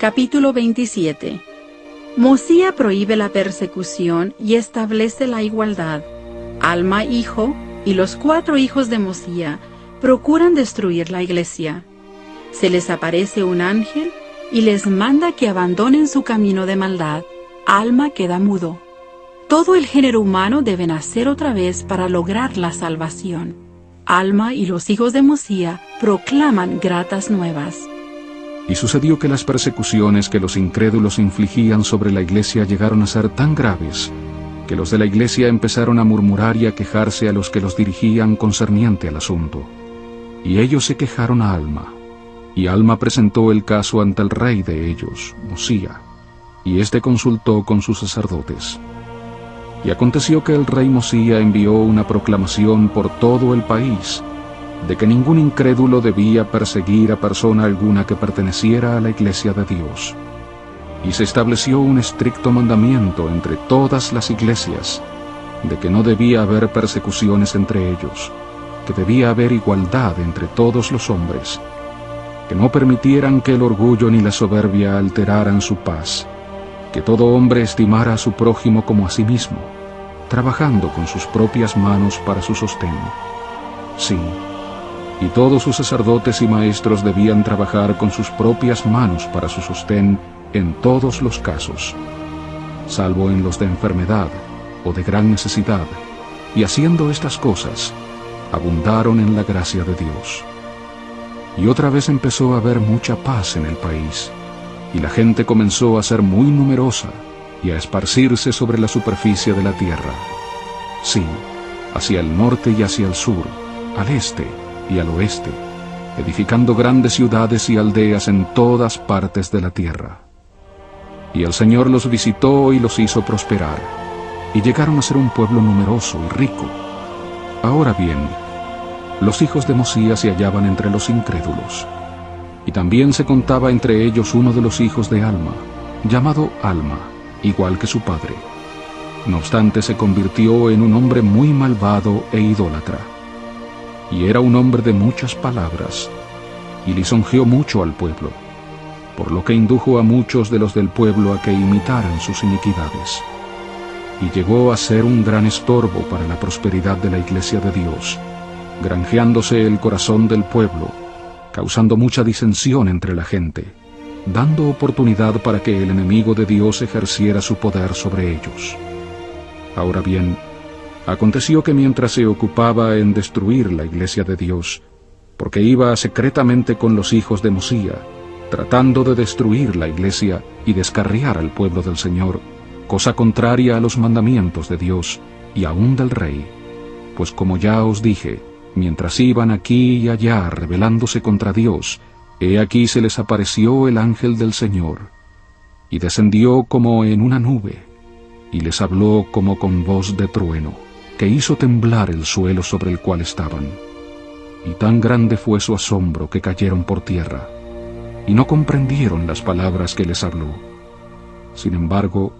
Capítulo 27. Mosía prohíbe la persecución y establece la igualdad. Alma, hijo, y los 4 hijos de Mosía procuran destruir la iglesia. Se les aparece un ángel y les manda que abandonen su camino de maldad. Alma queda mudo. Todo el género humano debe nacer otra vez para lograr la salvación. Alma y los hijos de Mosía proclaman gratas nuevas. Y sucedió que las persecuciones que los incrédulos infligían sobre la iglesia llegaron a ser tan graves, que los de la iglesia empezaron a murmurar y a quejarse a los que los dirigían concerniente al asunto. Y ellos se quejaron a Alma. Y Alma presentó el caso ante el rey de ellos, Mosía, y éste consultó con sus sacerdotes. Y aconteció que el rey Mosía envió una proclamación por todo el país, de que ningún incrédulo debía perseguir a persona alguna que perteneciera a la iglesia de Dios. Y se estableció un estricto mandamiento entre todas las iglesias, de que no debía haber persecuciones entre ellos, que debía haber igualdad entre todos los hombres, que no permitieran que el orgullo ni la soberbia alteraran su paz, que todo hombre estimara a su prójimo como a sí mismo, trabajando con sus propias manos para su sostén. Sí, y todos sus sacerdotes y maestros debían trabajar con sus propias manos para su sostén en todos los casos, salvo en los de enfermedad o de gran necesidad, y haciendo estas cosas, abundaron en la gracia de Dios. Y otra vez empezó a haber mucha paz en el país, y la gente comenzó a ser muy numerosa y a esparcirse sobre la superficie de la tierra. Sí, hacia el norte y hacia el sur, al este y al oeste, edificando grandes ciudades y aldeas en todas partes de la tierra. Y el Señor los visitó y los hizo prosperar, y llegaron a ser un pueblo numeroso y rico. Ahora bien, los hijos de Mosía se hallaban entre los incrédulos, y también se contaba entre ellos uno de los hijos de Alma, llamado Alma, igual que su padre. No obstante, se convirtió en un hombre muy malvado e idólatra, y era un hombre de muchas palabras, y lisonjeó mucho al pueblo, por lo que indujo a muchos de los del pueblo a que imitaran sus iniquidades. Y llegó a ser un gran estorbo para la prosperidad de la iglesia de Dios, granjeándose el corazón del pueblo, causando mucha disensión entre la gente, dando oportunidad para que el enemigo de Dios ejerciera su poder sobre ellos. Ahora bien, aconteció que mientras se ocupaba en destruir la iglesia de Dios, porque iba secretamente con los hijos de Mosía, tratando de destruir la iglesia y descarriar al pueblo del Señor, cosa contraria a los mandamientos de Dios y aun del rey, pues como ya os dije, mientras iban aquí y allá rebelándose contra Dios, he aquí se les apareció el ángel del Señor, y descendió como en una nube, y les habló como con voz de trueno, que hizo temblar el suelo sobre el cual estaban. Y tan grande fue su asombro que cayeron por tierra, y no comprendieron las palabras que les habló. Sin embargo,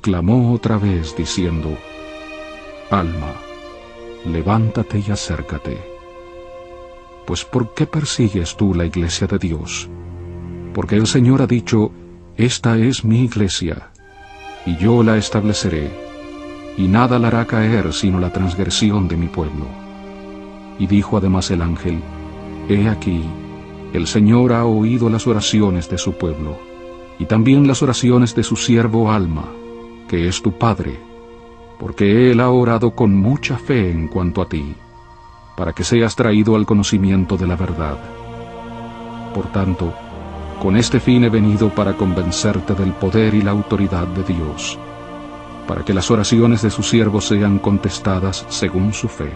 clamó otra vez diciendo: Alma, levántate y acércate. Pues ¿por qué persigues tú la iglesia de Dios? Porque el Señor ha dicho: esta es mi iglesia, y yo la estableceré, y nada la hará caer sino la transgresión de mi pueblo. Y dijo además el ángel: He aquí, el Señor ha oído las oraciones de su pueblo, y también las oraciones de su siervo Alma, que es tu padre, porque él ha orado con mucha fe en cuanto a ti, para que seas traído al conocimiento de la verdad. Por tanto, con este fin he venido para convencerte del poder y la autoridad de Dios, para que las oraciones de su siervo sean contestadas según su fe.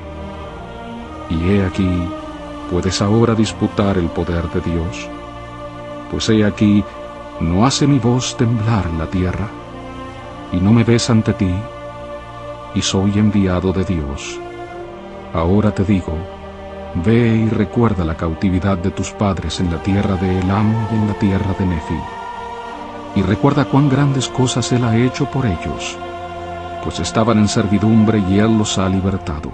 Y he aquí, ¿puedes ahora disputar el poder de Dios? Pues he aquí, ¿no hace mi voz temblar la tierra? ¿Y no me ves ante ti? Y soy enviado de Dios. Ahora te digo, ve y recuerda la cautividad de tus padres en la tierra de Elam y en la tierra de Nefi. Y recuerda cuán grandes cosas él ha hecho por ellos, pues estaban en servidumbre y él los ha libertado.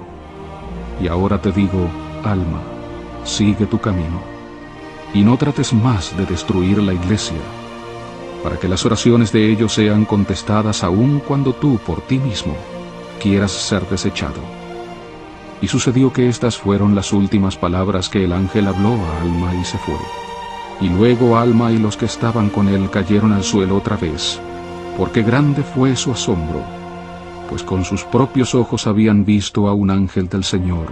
Y ahora te digo, Alma, sigue tu camino, y no trates más de destruir la iglesia, para que las oraciones de ellos sean contestadas aun cuando tú por ti mismo quieras ser desechado. Y sucedió que estas fueron las últimas palabras que el ángel habló a Alma y se fue. Y luego Alma y los que estaban con él cayeron al suelo otra vez, porque grande fue su asombro, pues con sus propios ojos habían visto a un ángel del Señor,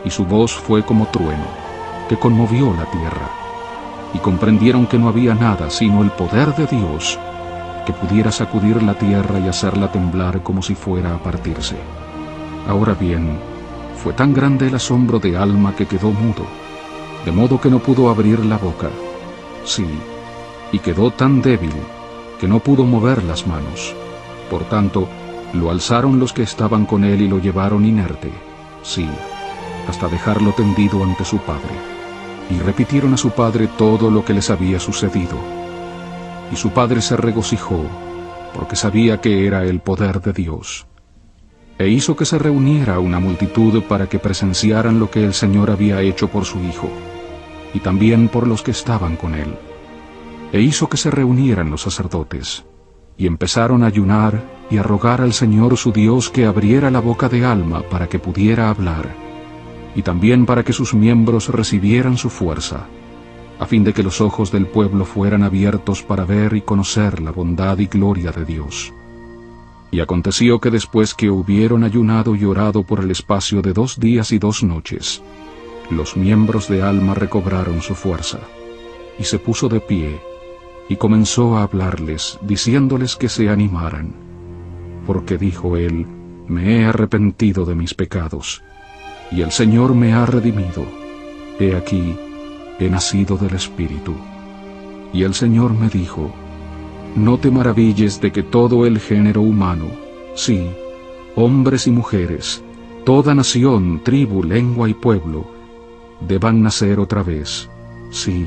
y su voz fue como trueno, que conmovió la tierra. Y comprendieron que no había nada sino el poder de Dios, que pudiera sacudir la tierra y hacerla temblar como si fuera a partirse. Ahora bien, fue tan grande el asombro de Alma que quedó mudo, de modo que no pudo abrir la boca. Sí, y quedó tan débil que no pudo mover las manos. Por tanto, lo alzaron los que estaban con él y lo llevaron inerte, sí, hasta dejarlo tendido ante su padre. Y repitieron a su padre todo lo que les había sucedido. Y su padre se regocijó, porque sabía que era el poder de Dios. E hizo que se reuniera una multitud para que presenciaran lo que el Señor había hecho por su hijo, y también por los que estaban con él. E hizo que se reunieran los sacerdotes, y empezaron a ayunar y a rogar al Señor su Dios que abriera la boca de Alma para que pudiera hablar, y también para que sus miembros recibieran su fuerza, a fin de que los ojos del pueblo fueran abiertos para ver y conocer la bondad y gloria de Dios. Y aconteció que después que hubieron ayunado y orado por el espacio de 2 días y 2 noches, los miembros de Alma recobraron su fuerza, y se puso de pie, y comenzó a hablarles, diciéndoles que se animaran, porque dijo él: me he arrepentido de mis pecados, y el Señor me ha redimido. He aquí, he nacido del Espíritu. Y el Señor me dijo: no te maravilles de que todo el género humano, sí, hombres y mujeres, toda nación, tribu, lengua y pueblo, deban nacer otra vez, sí,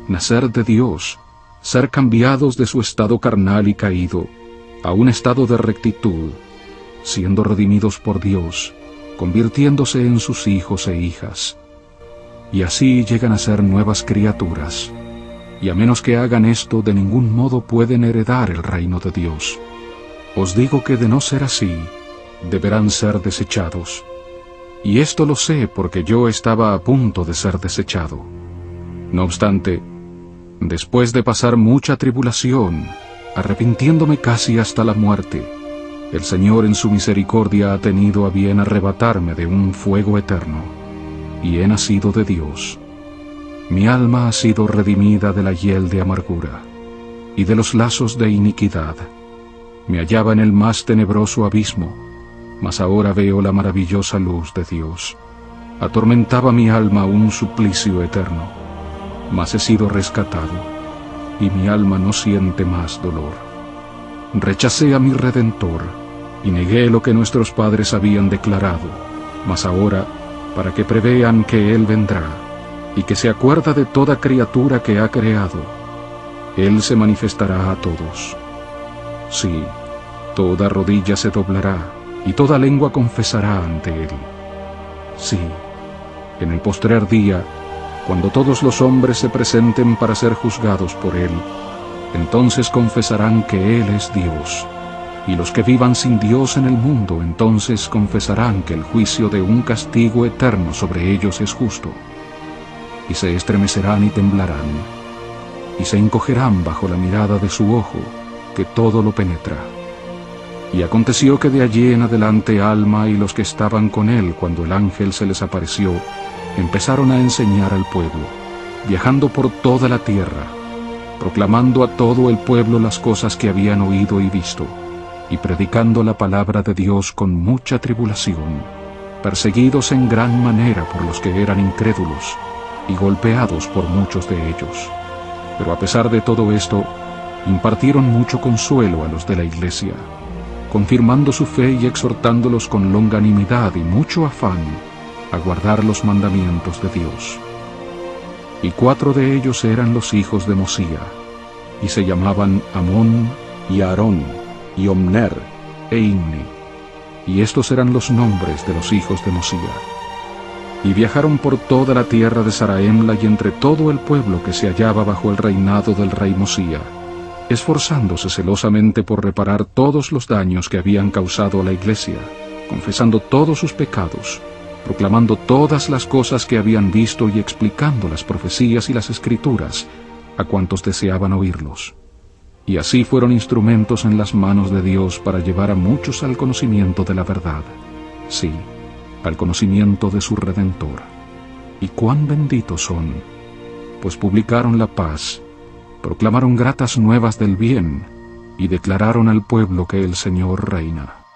nacer de Dios, ser cambiados de su estado carnal y caído a un estado de rectitud, siendo redimidos por Dios, convirtiéndose en sus hijos e hijas. Y así llegan a ser nuevas criaturas, y a menos que hagan esto, de ningún modo pueden heredar el reino de Dios. Os digo que de no ser así, deberán ser desechados. Y esto lo sé porque yo estaba a punto de ser desechado. No obstante, después de pasar mucha tribulación, arrepintiéndome casi hasta la muerte, el Señor en su misericordia ha tenido a bien arrebatarme de un fuego eterno, y he nacido de Dios. Mi alma ha sido redimida de la hiel de amargura, y de los lazos de iniquidad. Me hallaba en el más tenebroso abismo, mas ahora veo la maravillosa luz de Dios. Atormentaba mi alma un suplicio eterno, mas he sido rescatado, y mi alma no siente más dolor. Rechacé a mi Redentor, y negué lo que nuestros padres habían declarado, mas ahora, para que prevean que Él vendrá, y que se acuerda de toda criatura que ha creado, Él se manifestará a todos. Sí, toda rodilla se doblará, y toda lengua confesará ante Él. Sí, en el postrer día, cuando todos los hombres se presenten para ser juzgados por Él, entonces confesarán que Él es Dios, y los que vivan sin Dios en el mundo entonces confesarán que el juicio de un castigo eterno sobre ellos es justo, y se estremecerán y temblarán, y se encogerán bajo la mirada de su ojo, que todo lo penetra. Y aconteció que de allí en adelante Alma y los que estaban con él cuando el ángel se les apareció, empezaron a enseñar al pueblo, viajando por toda la tierra, proclamando a todo el pueblo las cosas que habían oído y visto, y predicando la palabra de Dios con mucha tribulación, perseguidos en gran manera por los que eran incrédulos, y golpeados por muchos de ellos. Pero a pesar de todo esto, impartieron mucho consuelo a los de la iglesia, confirmando su fe y exhortándolos con longanimidad y mucho afán a guardar los mandamientos de Dios. Y 4 de ellos eran los hijos de Mosía, y se llamaban Amón, y Aarón, y Omner, e Imni, y estos eran los nombres de los hijos de Mosía. Y viajaron por toda la tierra de Saraemla y entre todo el pueblo que se hallaba bajo el reinado del rey Mosía, esforzándose celosamente por reparar todos los daños que habían causado a la Iglesia, confesando todos sus pecados, proclamando todas las cosas que habían visto y explicando las profecías y las Escrituras a cuantos deseaban oírlos. Y así fueron instrumentos en las manos de Dios para llevar a muchos al conocimiento de la verdad, sí, al conocimiento de su Redentor. Y cuán benditos son, pues publicaron la paz, proclamaron gratas nuevas del bien, y declararon al pueblo que el Señor reina.